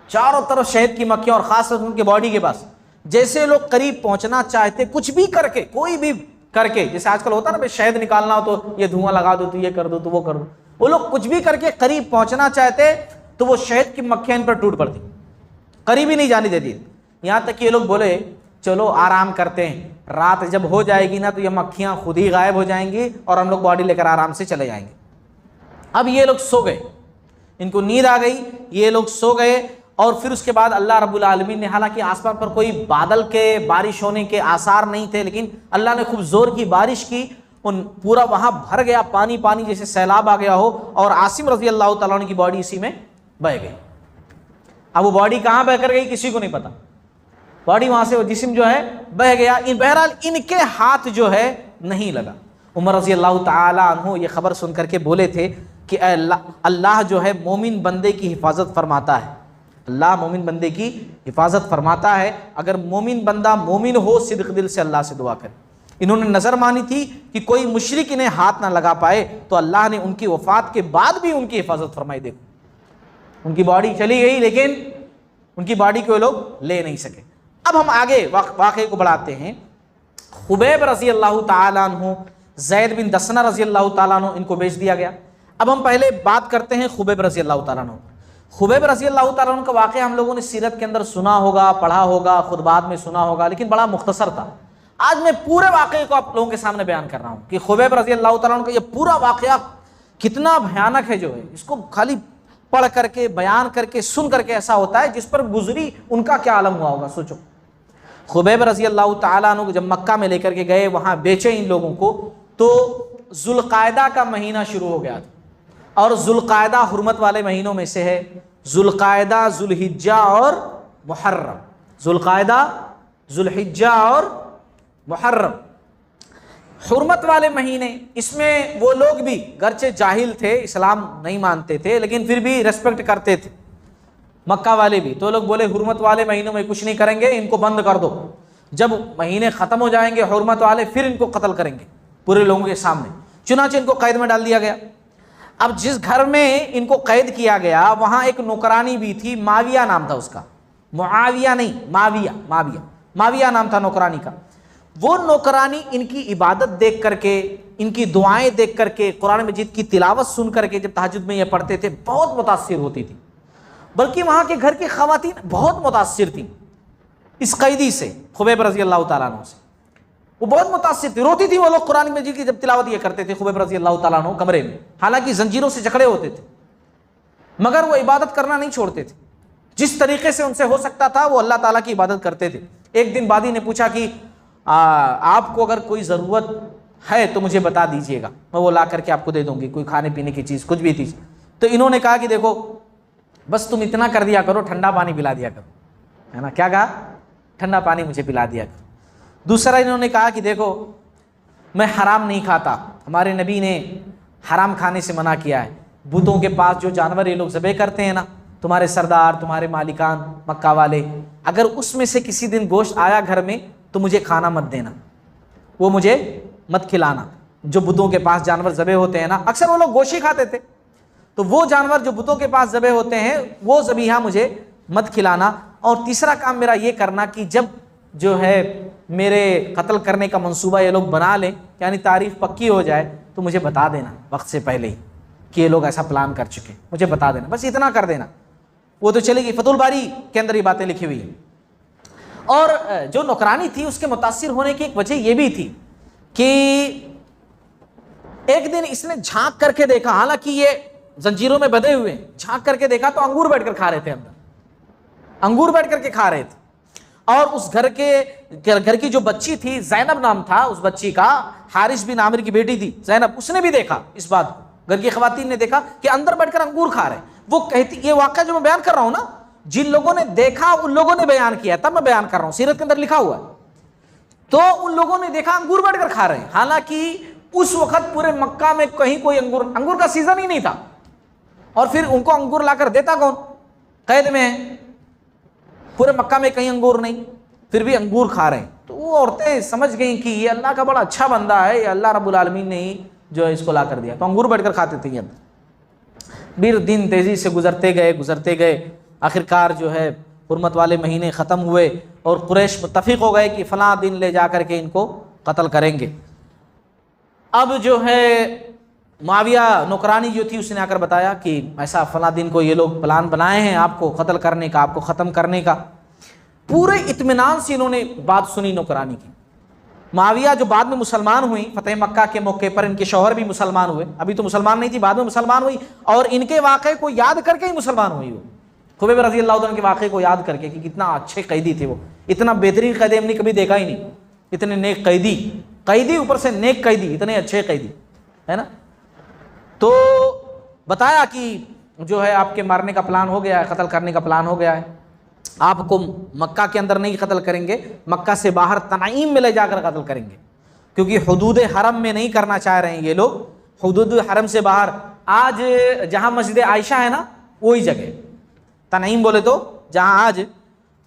چاروں طرف شہد کی مکھیاں، اور خاص طور ان کے باڈی کے پاس جیسے لوگ قریب پہنچنا چاہتے، کچھ بھی کر کے، کوئی بھی کر کے، جیسے آج کل ہوتا نا شہد نکالنا ہو تو یہ دھواں لگا دو، تو یہ کر دو، تو وہ کر دو، وہ لوگ کچھ بھی کر کے قریب پہنچنا چاہتے تو وہ شہد کی مکھیاں ان پر ٹوٹ پڑتی، قریب ہی نہیں جانے دیتی، یہاں تک کہ یہ لوگ بولے چلو آرام کرتے ہیں، رات جب ہو جائے گی نا تو یہ مکھیاں خود ہی غائب ہو جائیں گی اور ہم لوگ باڈی لے کر آرام سے چلے جائیں گے۔ اب یہ لوگ سو گئے، ان کو نیند آ گئی، یہ لوگ سو گئے، اور پھر اس کے بعد اللہ رب العالمین نے، حالانکہ آسمان پر کوئی بادل کے بارش ہونے کے آثار نہیں تھے، لیکن اللہ نے خوب زور کی بارش کی، ان پورا وہاں بھر گیا پانی، پانی جیسے سیلاب آ گیا ہو، اور عاصم رضی اللہ تعالیٰ عنہ کی باڈی اسی میں بہہ گئی۔ اب وہ باڈی کہاں بہ کر گئی کسی کو نہیں پتا، باڈی وہاں سے وہ جسم جو ہے بہ گیا، بہرحال ان کے ہاتھ جو ہے نہیں لگا۔ عمر رضی اللہ تعالیٰ عنہ یہ خبر سن کر کے بولے تھے کہ اے اللہ جو ہے مومن بندے کی حفاظت فرماتا ہے، اللہ مومن بندے کی حفاظت فرماتا ہے، اگر مومن بندہ مومن ہو صدق دل سے اللہ سے دعا کرے۔ انہوں نے نظر مانی تھی کہ کوئی مشرک انہیں ہاتھ نہ لگا پائے، تو اللہ نے ان کی وفات کے بعد بھی ان کی حفاظت فرمائی۔ دیکھو ان کی باڈی چلی گئی لیکن ان کی باڈی کو لوگ لے نہیں سکے۔ اب ہم آگے واقعے کو بڑھاتے ہیں۔ خبیب رضی اللہ تعالیٰ عنہ، زید بن دسنہ رضی اللہ تعالیٰ عنہ، ان کو بیچ دیا گیا۔ اب ہم پہلے بات کرتے ہیں خبیب رضی اللہ تعالیٰ عنہ۔ خبیب رضی اللہ تعالیٰ عنہ کا واقعہ ہم لوگوں نے سیرت کے اندر سنا ہوگا، پڑھا ہوگا، خطبات میں سنا ہوگا، لیکن بڑا مختصر تھا۔ آج میں پورے واقعے کو آپ لوگوں کے سامنے بیان کر رہا ہوں کہ خبیب رضی اللہ تعالیٰ عنہ کا یہ پورا واقعہ کتنا بھیانک ہے، جو ہے اس کو خالی پڑھ کر کے، بیان کر کے، سن کر کے ایسا ہوتا ہے جس پر گزری ان کا کیا عالم ہوا ہوگا، سوچو۔ خبیب رضی اللہ تعالیٰ عنہ جب مکہ میں لے کر کے گئے، وہاں بیچے ان لوگوں کو، تو ذوالقعدہ کا مہینہ شروع ہو گیا تھا، اور ذوالقعدہ حرمت والے مہینوں میں سے ہے۔ ذوالقعدہ، ذوالحجہ اور محرم، ذوالقعدہ، ذوالحجہ اور محرم، حرمت والے مہینے۔ اس میں وہ لوگ بھی گرچہ جاہل تھے، اسلام نہیں مانتے تھے، لیکن پھر بھی ریسپیکٹ کرتے تھے، مکہ والے بھی۔ تو لوگ بولے حرمت والے مہینوں میں کچھ نہیں کریں گے، ان کو بند کر دو، جب مہینے ختم ہو جائیں گے حرمت والے پھر ان کو قتل کریں گے پورے لوگوں کے سامنے۔ چنانچہ ان کو قید میں ڈال دیا گیا۔ اب جس گھر میں ان کو قید کیا گیا وہاں ایک نوکرانی بھی تھی، معاویہ نام تھا اس کا، معاویہ نہیں، معاویہ نام تھا نوکرانی کا۔ وہ نوکرانی ان کی عبادت دیکھ کر کے، ان کی دعائیں دیکھ کر کے، قرآن مجید کی تلاوت سن کر کے، جب تہجد میں یہ پڑھتے تھے بہت متاثر ہوتی تھی، بلکہ وہاں کے گھر کی خواتین بہت متاثر تھیں اس قیدی سے، خبیب رضی اللہ تعالیٰ عنہ سے، وہ بہت متاثر تھی، روتی تھی وہ لوگ قرآن مجید کی جب تلاوت یہ کرتے تھے خبیب رضی اللہ تعالیٰ عنہ کمرے میں، حالانکہ زنجیروں سے جکڑے ہوتے تھے، مگر وہ عبادت کرنا نہیں چھوڑتے تھے، جس طریقے سے ان سے ہو سکتا تھا وہ اللہ تعالیٰ کی عبادت کرتے تھے۔ ایک دن بادی نے پوچھا کہ آپ کو اگر کوئی ضرورت ہے تو مجھے بتا دیجئے گا، میں وہ لا کر کے آپ کو دے دوں گی، کوئی کھانے پینے کی چیز، کچھ بھی چیز۔ تو انہوں نے کہا کہ دیکھو بس تم اتنا کر دیا کرو، ٹھنڈا پانی پلا دیا کرو، ہے نا، کیا کہا، ٹھنڈا پانی مجھے پلا دیا کرو۔ دوسرا انہوں نے کہا کہ دیکھو میں حرام نہیں کھاتا، ہمارے نبی نے حرام کھانے سے منع کیا ہے، بتوں کے پاس جو جانور یہ لوگ ذبح کرتے ہیں نا، تمہارے سردار، تمہارے مالکان مکہ والے، اگر اس میں سے کسی دن گوشت آیا گھر میں تو مجھے کھانا مت دینا، وہ مجھے مت کھلانا۔ جو بتوں کے پاس جانور ذبح ہوتے ہیں نا، اکثر وہ لوگ گوشت ہی کھاتے تھے، تو وہ جانور جو بتوں کے پاس ذبح ہوتے ہیں وہ ذبیحہ مجھے مت کھلانا، اور تیسرا کام میرا یہ کرنا کہ جب جو ہے میرے قتل کرنے کا منصوبہ یہ لوگ بنا لیں، یعنی تاریخ پکی ہو جائے، تو مجھے بتا دینا وقت سے پہلے ہی کہ یہ لوگ ایسا پلان کر چکے، مجھے بتا دینا، بس اتنا کر دینا، وہ تو چلے گی۔ فتح الباری کے اندر یہ باتیں لکھی ہوئی ہیں۔ اور جو نوکرانی تھی اس کے متاثر ہونے کی ایک وجہ یہ بھی تھی کہ ایک دن اس نے جھانک کر کے دیکھا، حالانکہ یہ زنجیروں میں بندھے ہوئے ہیں، جھانک کر کے دیکھا تو انگور بیٹھ کر کھا رہے تھے، اندر انگور بیٹھ کر کے کھا رہے تھے۔ اور اس گھر کی جو بچی تھی، زینب نام تھا اس بچی کا، حارث بن عامر کی بیٹی تھی زینب، اس نے بھی دیکھا اس بات کو، گھر کی خواتین نے دیکھا کہ اندر بیٹھ کر انگور کھا رہے ہیں۔ وہ کہتی، یہ واقعہ جو میں بیان کر رہا ہوں نا، جن لوگوں نے دیکھا ان لوگوں نے بیان کیا، تب میں بیان کر رہا ہوں، سیرت کے اندر لکھا ہوا ہے۔ تو ان لوگوں نے دیکھا انگور بیٹھ کر کھا رہے ہیں، حالانکہ اس وقت پورے مکہ میں کہیں کوئی انگور کا سیزن ہی نہیں تھا، اور پھر ان کو انگور لا کر دیتا کون؟ قید میں ہے، پورے مکہ میں کہیں انگور نہیں، پھر بھی انگور کھا رہے ہیں۔ تو وہ عورتیں سمجھ گئیں کہ یہ اللہ کا بڑا اچھا بندہ ہے، یہ اللہ رب العالمین نے ہی جو ہے اس کو لا کر دیا، تو انگور بیٹھ کر کھاتے تھے۔ پھر دن تیزی سے گزرتے گئے، آخرکار جو ہے حرمت والے مہینے ختم ہوئے اور قریش متفق ہو گئے کہ فلاں دن لے جا کر کے ان کو قتل کریں گے۔ اب جو ہے معاویہ نوکرانی جو تھی اس نے آ کر بتایا کہ ایسا فلاں دن کو یہ لوگ پلان بنائے ہیں آپ کو قتل کرنے کا، آپ کو ختم کرنے کا۔ پورے اطمینان سے انہوں نے بات سنی نوکرانی کی۔ معاویہ جو بعد میں مسلمان ہوئی فتح مکہ کے موقع پر، ان کے شوہر بھی مسلمان ہوئے، ابھی تو مسلمان نہیں تھی، بعد میں مسلمان ہوئی، اور ان کے واقعے کو یاد کر کے ہی مسلمان ہوئی۔ وہ خبیب رضی اللہ عنہ کے واقعے کو یاد کر کے کہ کتنا اچھے قیدی تھے وہ، اتنا بہترین قیدی ہم نے کبھی دیکھا ہی نہیں، اتنے نیک قیدی اوپر سے نیک قیدی، اتنے اچھے قیدی ہے نا۔ تو بتایا کہ جو ہے آپ کے مارنے کا پلان ہو گیا ہے، قتل کرنے کا پلان ہو گیا ہے، آپ کو مکہ کے اندر نہیں قتل کریں گے، مکہ سے باہر تنعیم میں لے جا کر قتل کریں گے، کیونکہ حدود حرم میں نہیں کرنا چاہ رہے ہیں یہ لوگ، حدود حرم سے باہر۔ آج جہاں مسجد عائشہ ہے نا، وہی جگہ تنعیم بولے تو، جہاں آج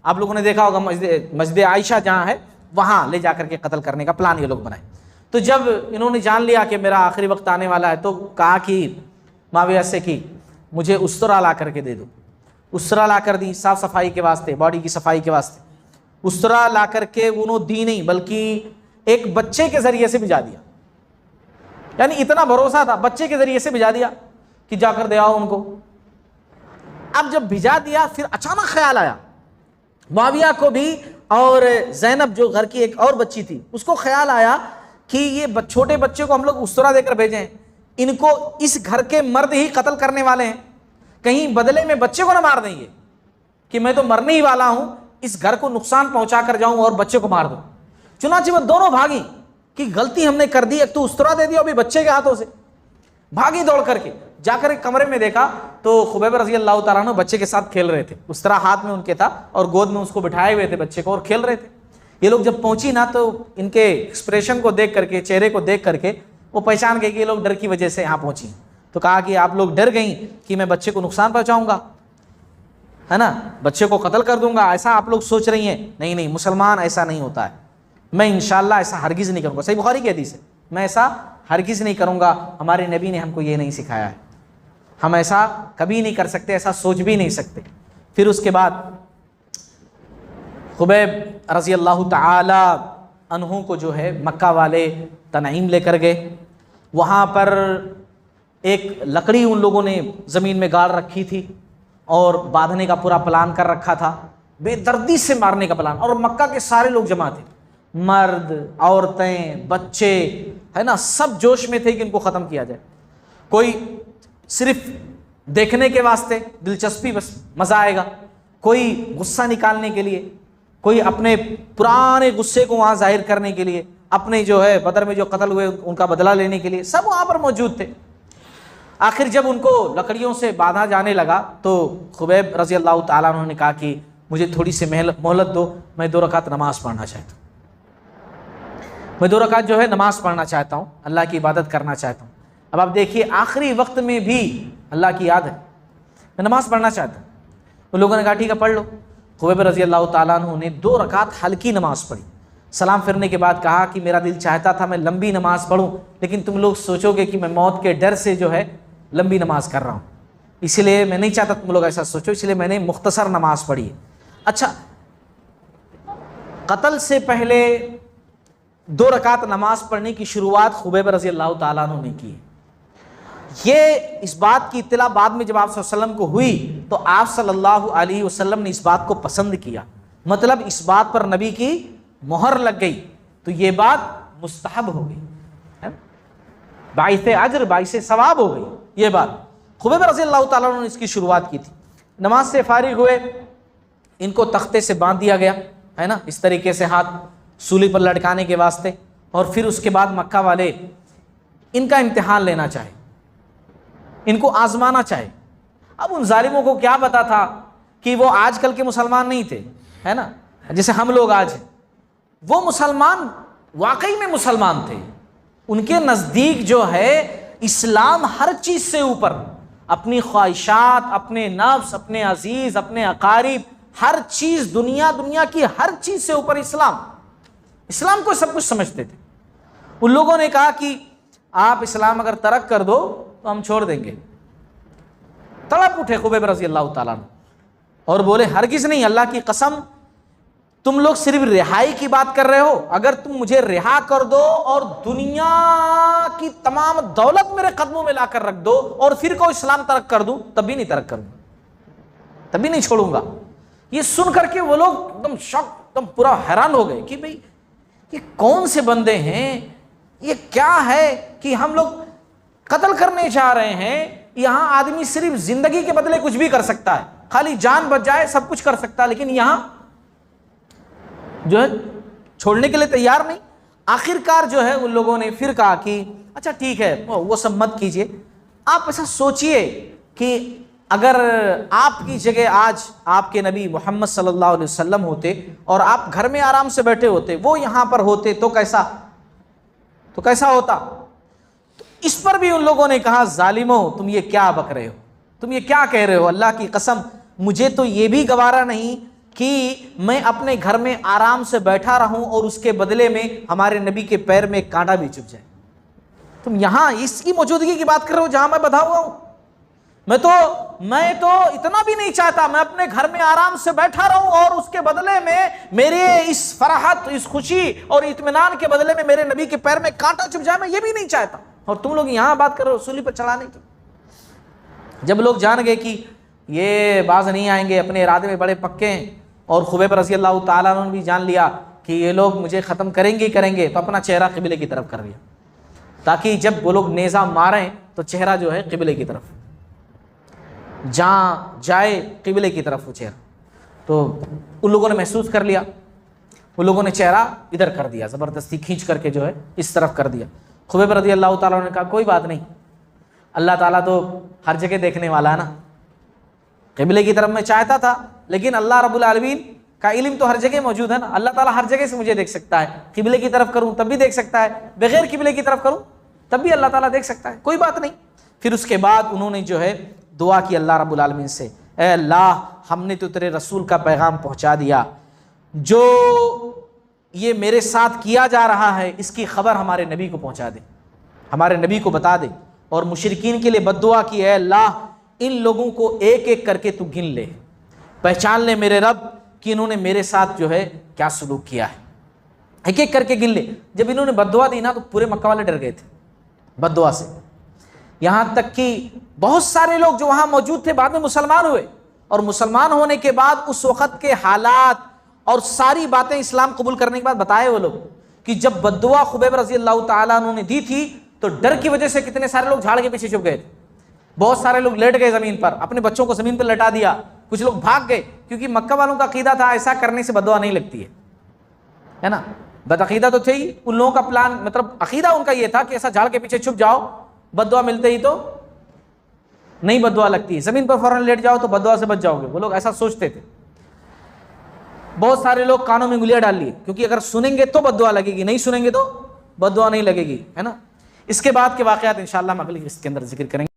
آپ لوگوں نے دیکھا ہوگا مسجد عائشہ جہاں ہے، وہاں لے جا کر کے قتل کرنے کا پلان یہ لوگ بنائے۔ تو جب انہوں نے جان لیا کہ میرا آخری وقت آنے والا ہے، تو کہا کہ معاویہ سے کہ مجھے استرا لا کر کے دے دو۔ استرا لا کر دی، صاف صفائی کے واسطے، باڈی کی صفائی کے واسطے۔ استرا لا کر کے انہوں دی نہیں، بلکہ ایک بچے کے ذریعے سے بھجا دیا، یعنی اتنا بھروسہ تھا، بچے کے ذریعے سے بھجا دیا کہ جا کر دے آؤ ان کو۔ اب جب بھجا دیا، پھر اچانک خیال آیا معاویہ کو بھی، اور زینب جو گھر کی ایک اور بچی تھی اس کو خیال آیا کہ یہ چھوٹے بچے کو ہم لوگ استرا دے کر بھیجیں، ان کو اس گھر کے مرد ہی قتل کرنے والے ہیں، کہیں بدلے میں بچے کو نہ مار دیں گے کہ میں تو مرنے ہی والا ہوں، اس گھر کو نقصان پہنچا کر جاؤں اور بچے کو مار دوں۔ چنانچہ وہ دونوں بھاگی کہ غلطی ہم نے کر دی، ایک تو استرا دے دیا ابھی بچے کے ہاتھوں سے، بھاگی دوڑ کر کے، جا کر ایک کمرے میں دیکھا تو خبیب رضی اللہ تعالیٰ عنہ بچے کے ساتھ کھیل رہے تھے، استرا ہاتھ میں ان کے تھا اور گود میں اس کو بٹھائے ہوئے تھے بچے کو، اور کھیل رہے تھے۔ یہ لوگ جب پہنچی نا، تو ان کے ایکسپریشن کو دیکھ کر کے، چہرے کو دیکھ کر کے وہ پہچان گئے کہ یہ لوگ ڈر کی وجہ سے یہاں پہنچی ہیں۔ تو کہا کہ آپ لوگ ڈر گئیں کہ میں بچے کو نقصان پہنچاؤں گا، ہے نا، بچے کو قتل کر دوں گا، ایسا آپ لوگ سوچ رہی ہیں؟ نہیں نہیں، مسلمان ایسا نہیں ہوتا ہے، میں انشاءاللہ ایسا ہرگز نہیں کروں گا۔ صحیح بخاری کی حدیث ہے، میں ایسا ہرگز نہیں کروں گا، ہمارے نبی نے ہم کو یہ نہیں سکھایا ہے، ہم ایسا کبھی نہیں کر سکتے، ایسا سوچ بھی نہیں سکتے۔ پھر اس کے بعد خبیب رضی اللہ تعالی عنہ کو جو ہے مکہ والے تنعیم لے کر گئے، وہاں پر ایک لکڑی ان لوگوں نے زمین میں گاڑ رکھی تھی اور باندھنے کا پورا پلان کر رکھا تھا، بے دردی سے مارنے کا پلان، اور مکہ کے سارے لوگ جمع تھے، مرد، عورتیں، بچے، ہے نا، سب جوش میں تھے کہ ان کو ختم کیا جائے۔ کوئی صرف دیکھنے کے واسطے، دلچسپی، بس مزہ آئے گا، کوئی غصہ نکالنے کے لیے، کوئی اپنے پرانے غصے کو وہاں ظاہر کرنے کے لیے، اپنے جو ہے بدر میں جو قتل ہوئے ان کا بدلہ لینے کے لیے، سب وہاں پر موجود تھے۔ آخر جب ان کو لکڑیوں سے باندھا جانے لگا تو خبیب رضی اللہ تعالیٰ عنہ نے کہا کہ مجھے تھوڑی سی مہلت دو، میں 2 رکعت نماز پڑھنا چاہتا ہوں، میں 2 رکعت جو ہے نماز پڑھنا چاہتا ہوں، اللہ کی عبادت کرنا چاہتا ہوں۔ اب آپ دیکھیے آخری وقت میں بھی اللہ کی یاد ہے، میں نماز پڑھنا چاہتا ہوں۔ ان لوگوں نے کہا ٹھیک ہے پڑھ لو۔ خبیب رضی اللہ تعالیٰ عنہ نے 2 رکعت ہلکی نماز پڑھی، سلام پھرنے کے بعد کہا کہ میرا دل چاہتا تھا میں لمبی نماز پڑھوں، لیکن تم لوگ سوچو گے کہ میں موت کے ڈر سے جو ہے لمبی نماز کر رہا ہوں، اس لیے میں نہیں چاہتا تم لوگ ایسا سوچو، اس لیے میں نے مختصر نماز پڑھی ہے۔ اچھا، قتل سے پہلے 2 رکعت نماز پڑھنے کی شروعات خبیب رضی اللہ تعالیٰ عنہ نے کی۔ یہ اس بات کی اطلاع بعد میں جب آپ صلی اللہ علیہ وسلم کو ہوئی تو آپ صلی اللہ علیہ وسلم نے اس بات کو پسند کیا، مطلب اس بات پر نبی کی مہر لگ گئی، تو یہ بات مستحب ہو گئی، باعث اجر باعث ثواب ہو گئی یہ بات۔ خبیب رضی اللہ تعالیٰ عنہ نے اس کی شروعات کی تھی۔ نماز سے فارغ ہوئے، ان کو تختے سے باندھ دیا گیا ہے نا، اس طریقے سے ہاتھ سولی پر لٹکانے کے واسطے، اور پھر اس کے بعد مکہ والے ان کا امتحان لینا چاہے، ان کو آزمانا چاہے۔ اب ان ظالموں کو کیا پتا تھا کہ وہ آج کل کے مسلمان نہیں تھے، ہے نا، جیسے ہم لوگ آج ہیں۔ وہ مسلمان واقعی میں مسلمان تھے، ان کے نزدیک جو ہے اسلام ہر چیز سے اوپر، اپنی خواہشات، اپنے نفس، اپنے عزیز، اپنے اقارب، ہر چیز، دنیا کی ہر چیز سے اوپر اسلام کو سب کچھ سمجھتے تھے۔ ان لوگوں نے کہا کہ آپ اسلام اگر ترک کر دو تو ہم چھوڑ دیں گے۔ تڑپ اٹھے خبیب رضی اللہ تعالیٰ عنہ اور بولے ہرگز نہیں، اللہ کی قسم، تم لوگ صرف رہائی کی بات کر رہے ہو، اگر تم مجھے رہا کر دو اور دنیا کی تمام دولت میرے قدموں میں لا کر رکھ دو اور پھر کو اسلام ترک کر دوں، تب بھی نہیں ترک کروں گا، تب بھی نہیں چھوڑوں گا۔ یہ سن کر کے وہ لوگ ایک دم شاک، ایک دم پورا حیران ہو گئے کہ بھئی یہ کون سے بندے ہیں، یہ کیا ہے کہ ہم لوگ قتل کرنے جا رہے ہیں، یہاں آدمی صرف زندگی کے بدلے کچھ بھی کر سکتا ہے، خالی جان بچ جائے سب کچھ کر سکتا ہے، لیکن یہاں جو ہے چھوڑنے کے لیے تیار نہیں۔ آخر کار جو ہے ان لوگوں نے پھر کہا کہ اچھا ٹھیک ہے، وہ سب مت کیجئے، آپ ایسا سوچئے کہ اگر آپ کی جگہ آج آپ کے نبی محمد صلی اللہ علیہ وسلم ہوتے اور آپ گھر میں آرام سے بیٹھے ہوتے، وہ یہاں پر ہوتے تو کیسا ہوتا؟ تو اس پر بھی ان لوگوں نے کہا ظالموں، تم یہ کیا بک رہے ہو، تم یہ کیا کہہ رہے ہو؟ اللہ کی قسم مجھے تو یہ بھی گوارا نہیں کہ میں اپنے گھر میں آرام سے بیٹھا رہوں اور اس کے بدلے میں ہمارے نبی کے پیر میں کانٹا بھی چبھ جائے۔ تم یہاں اس کی موجودگی کی بات کر رہے ہو جہاں میں بدھا ہوا ہوں؟ میں تو اتنا بھی نہیں چاہتا، میں اپنے گھر میں آرام سے بیٹھا رہوں اور اس کے بدلے میں میرے اس فرحت، اس خوشی اور اطمینان کے بدلے میں میرے نبی کے پیر میں کانٹا چبھ جائے، میں یہ بھی نہیں چاہتا، اور تم لوگ یہاں بات کر رہے ہو سولی پر چڑھانے کی۔ جب لوگ جان گئے کہ یہ باز نہیں آئیں گے، اپنے ارادے میں بڑے پکے ہیں، اور خبیب رضی اللہ تعالیٰ عنہ نے بھی جان لیا کہ یہ لوگ مجھے ختم کریں گے، تو اپنا چہرہ قبلے کی طرف کر لیا، تاکہ جب وہ لوگ نیزہ ماریں تو چہرہ جو ہے قبلے کی طرف جہاں جائے، قبلے کی طرف وہ چہرہ۔ تو ان لوگوں نے محسوس کر لیا، ان لوگوں نے چہرہ ادھر کر دیا، زبردستی کھینچ کر کے جو ہے اس طرف کر دیا۔ خبیب رضی اللہ تعالیٰ نے کہا کوئی بات نہیں، اللہ تعالیٰ تو ہر جگہ دیکھنے والا ہے نا، قبلے کی طرف میں چاہتا تھا لیکن اللہ رب العالمین کا علم تو ہر جگہ موجود ہے نا، اللہ تعالیٰ ہر جگہ سے مجھے دیکھ سکتا ہے، قبلے کی طرف کروں تب بھی دیکھ سکتا ہے، بغیر قبلے کی طرف کروں تب بھی اللہ تعالیٰ دیکھ سکتا ہے، کوئی بات نہیں۔ پھر اس کے بعد انہوں نے جو ہے دعا کی اللہ رب العالمین سے، اے اللہ ہم نے تو تیرے رسول کا پیغام پہنچا دیا، جو یہ میرے ساتھ کیا جا رہا ہے اس کی خبر ہمارے نبی کو پہنچا دے، ہمارے نبی کو بتا دے، اور مشرکین کے لیے بد دعا کی، اے اللہ ان لوگوں کو ایک ایک کر کے تو گن لے، پہچان لے میرے رب کہ انہوں نے میرے ساتھ جو ہے کیا سلوک کیا ہے، ایک ایک کر کے گن لے۔ جب انہوں نے بد دعا دی نا تو پورے مکہ والے ڈر گئے تھے بد دعا سے، یہاں تک کہ بہت سارے لوگ جو وہاں موجود تھے بعد میں مسلمان ہوئے، اور مسلمان ہونے کے بعد اس وقت کے حالات اور ساری باتیں اسلام قبول کرنے کے بعد بتائے وہ لوگ کہ جب بد دعا خبیب رضی اللہ تعالیٰ عنہ نے دی تھی تو ڈر کی وجہ سے کتنے سارے لوگ جھاڑ کے پیچھے چھپ گئے تھے، بہت سارے لوگ لیٹ گئے زمین پر، اپنے بچوں کو زمین پر لٹا دیا، کچھ لوگ بھاگ گئے، کیونکہ مکہ والوں کا عقیدہ تھا ایسا کرنے سے بد دعا نہیں لگتی ہے نا، بد عقیدہ تو تھے ہی ان لوگوں کا پلان، مطلب عقیدہ ان کا یہ تھا کہ ایسا جھاڑ کے پیچھے چھپ جاؤ، بد دعا ملتے ہی تو نہیں بد دعا لگتی ہے، زمین پر فوراً لیٹ جاؤ تو بد دعا سے بچ جاؤ گے، وہ لوگ ایسا سوچتے تھے۔ بہت سارے لوگ کانوں میں انگلیاں ڈال لیے، کیونکہ اگر سنیں گے تو بد دعا لگے گی، نہیں سنیں گے تو بد دعا نہیں لگے گی، ہے نا۔ اس کے بعد کے واقعات انشاءاللہ ہم اگلی قسط کے اندر ذکر کریں گے۔